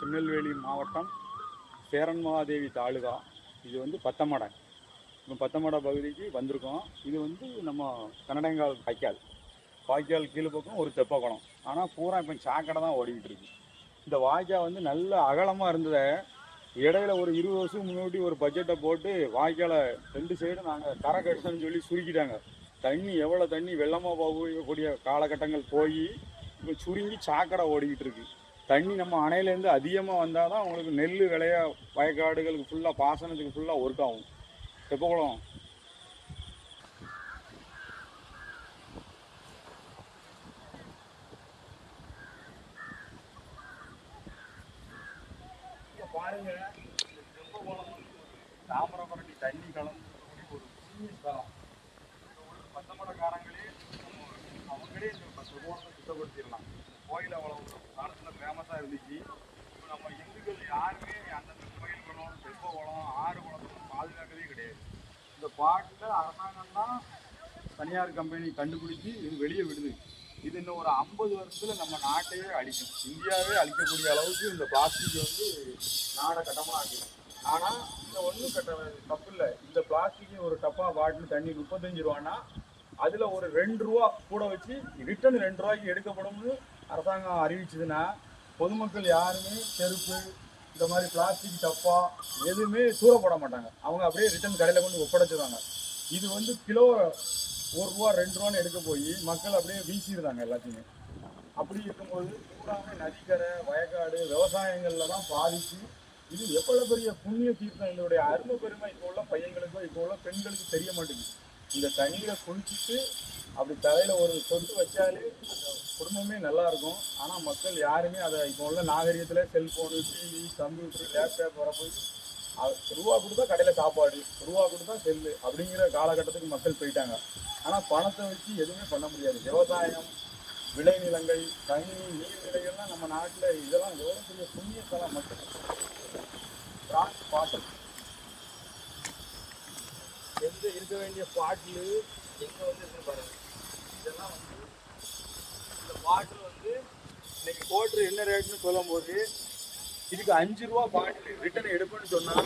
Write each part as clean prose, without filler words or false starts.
திருநெல்வேலி மாவட்டம் சேரன்மகாதேவி தாலுகா. இது வந்து பத்தமடை. இப்போ பத்தமடை பகுதிக்கு வந்திருக்கோம். இது வந்து நம்ம கன்னடங்கால் வாய்க்கால் கீழே பக்கம் ஒரு தெப்பக்குளம். ஆனால் பூரா இப்போ சாக்கடை தான் ஓடிக்கிட்டு இருக்கு. இந்த வாய்க்கால் வந்து நல்ல அகலமாக இருந்ததை இடையில ஒரு 20 வருஷம் முன்னாடி ஒரு பட்ஜெட்டை போட்டு வாய்க்காலை 2 சைடும் நாங்கள் கரை கட்டணும்னு சொல்லி சுருக்கிட்டாங்க. தண்ணி எவ்வளோ தண்ணி வெள்ளமாக போகக்கூடிய காலகட்டங்கள் போய் இப்போ சுருங்கி சாக்கடை ஓடிக்கிட்டு இருக்கு. தண்ணி நம்ம அணையிலேருந்து அதிகமாக வந்தால் தான் உங்களுக்கு நெல் விளைய வயக்காடுகளுக்கு ஃபுல்லாக பாசனத்துக்கு ஃபுல்லாக ஒர்க் ஆகும். தெப்பக்குளம் பாருங்க, தெப்பக்குளம் தாமிரபரணி தண்ணி கலந்து ஒரு சின்ன ஸ்தலம். பத்தமடக்காரங்களே அவங்களே இந்த தெப்பக்குளத்தை சுத்தப்படுத்திடலாம். கோயில் அவ்வளோ காலத்தில் ஃபேமஸாக இருந்துச்சு. இப்போ நம்ம இந்துக்கள் யாருமே அந்தந்த கோயில்களும் தெப்பக்குளம் ஆறு குளத்தையும் பாதுகாக்கவே கிடையாது. இந்த பாட்டில் அரசாங்கம் தான் தனியார் கம்பெனி கண்டுபிடிச்சி இது வெளியே விடுது. இது இன்னும் ஒரு 50 வருஷத்தில் நம்ம நாட்டையே அழிக்கும். இந்தியாவே அழிக்கக்கூடிய அளவுக்கு இந்த பிளாஸ்டிக் வந்து நாடை கட்டமாக ஆகுது. ஆனால் இந்த ஒன்றும் தப்பு இல்லை. இந்த பிளாஸ்டிக் ஒரு டப்பா பாட்டில் தண்ணி 35 ரூபான்னா அதில் ஒரு 2 ரூபா கூட வச்சு ரிட்டர்ன் 2 ரூபாய்க்கு எடுக்கப்படும்னு அரசாங்கம் அறிவிச்சதுன்னா பொதுமக்கள் யாருமே செருப்பு இந்த மாதிரி பிளாஸ்டிக் டப்பா எதுவுமே தூரப்பட மாட்டாங்க. அவங்க அப்படியே ரிட்டர்ன் கடையில் கொண்டு ஒப்படைச்சிடுவாங்க. இது வந்து கிலோ 1 ரூபா 2 ரூபான்னு எடுக்க போய் மக்கள் அப்படியே வீசிடுறாங்க எல்லாத்தையுமே. அப்படி இருக்கும்போது பூராமே நதிக்கரை வயக்காடு விவசாயங்களில் தான் பாதிச்சு. இது எவ்வளோ பெரிய புண்ணிய தீர்த்தம். இதனுடைய அருமை பெருமை இப்போ உள்ள பையங்களுக்கோ இப்போ உள்ள பெண்களுக்கு தெரிய மாட்டேங்குது. இந்த தண்ணியை குளிச்சுட்டு அப்படி தலையில் ஒரு சொட்டு வச்சாலே அந்த குடும்பமே நல்லா இருக்கும். ஆனால் மக்கள் யாருமே அதை இப்போ உள்ள நாகரிகத்தில் செல்ஃபோனு டிவி கம்ப்யூட்டர் லேப்டாப் வரப்போய் ரூபா கொடுத்தா கடையில் சாப்பாடு, ரூபா கொடுத்தா செல்லு அப்படிங்கிற காலகட்டத்துக்கு மக்கள் போயிட்டாங்க. ஆனால் பணத்தை வச்சு எதுவுமே பண்ண முடியாது. விவசாயம், விளைநிலங்கள், தண்ணி, நீர்நிலைகள்லாம் நம்ம நாட்டில் இதெல்லாம் எவ்வளோ பெரிய புண்ணியத்தெல்லாம் மக்கள் பாட்டில் எந்த இருக்க வேண்டிய பாட்டில் எங்கே வந்து இருக்கு பாருங்க. இதெல்லாம் வந்து இந்த பாட்டில் வந்து இன்னைக்கு கோட்ரு என்ன ரேட்னு சொல்லும் போது இதுக்கு 5 ரூபா பாட்டில் ரிட்டர்ன் எடுப்புன்னு சொன்னால்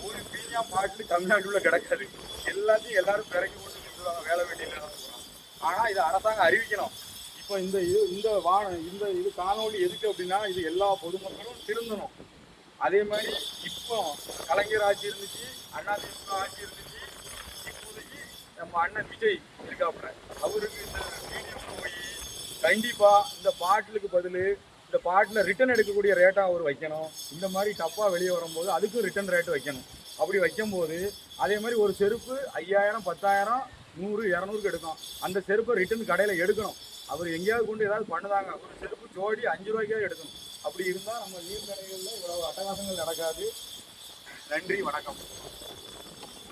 ஒரு பீனியா பாட்டில் தமிழ்நாட்டுக்குள்ள கிடக்காது. எல்லாத்தையும் எல்லாரும் பிறக்கி போட்டு நிறுத்துவாங்க வேலை வேண்டியில். ஆனால் இதை அரசாங்கம் அறிவிக்கணும். இப்போ இந்த இது காணொலி எதுக்கு அப்படின்னா இது எல்லா பொதுமக்களும் திருந்தணும். அதே மாதிரி இப்போ கலைஞர் ஆட்சி இருந்துச்சு, அதிமுக ஆட்சி இருந்துச்சு. இப்போதைக்கு நம்ம அண்ணன் விஜய் இருக்காப்புல அவருக்கு இந்த வீடியோ போய் கண்டிப்பாக இந்த பாட்டிலுக்கு பதில் இந்த பாட்டில் ரிட்டர்ன் எடுக்கக்கூடிய ரேட்டாக அவர் வைக்கணும். இந்த மாதிரி டப்பா வெளியே வரும்போது அதுக்கும் ரிட்டர்ன் ரேட்டு வைக்கணும். அப்படி வைக்கும்போது அதே மாதிரி ஒரு செருப்பு 5000 10,000 100 200க்கு எடுக்கும். அந்த செருப்பை ரிட்டர்ன் கடையில் எடுக்கணும். அவர் எங்கேயாவது கொண்டு ஏதாவது பண்ணுதாங்க, ஒரு செருப்பு ஜோடி 5 ரூபாய்க்காக எடுக்கணும். அப்படி இருந்தால் நம்ம நீர்நிலைகளில் இவ்வளவு அட்டகாசங்கள் நடக்காது. நன்றி, வணக்கம்.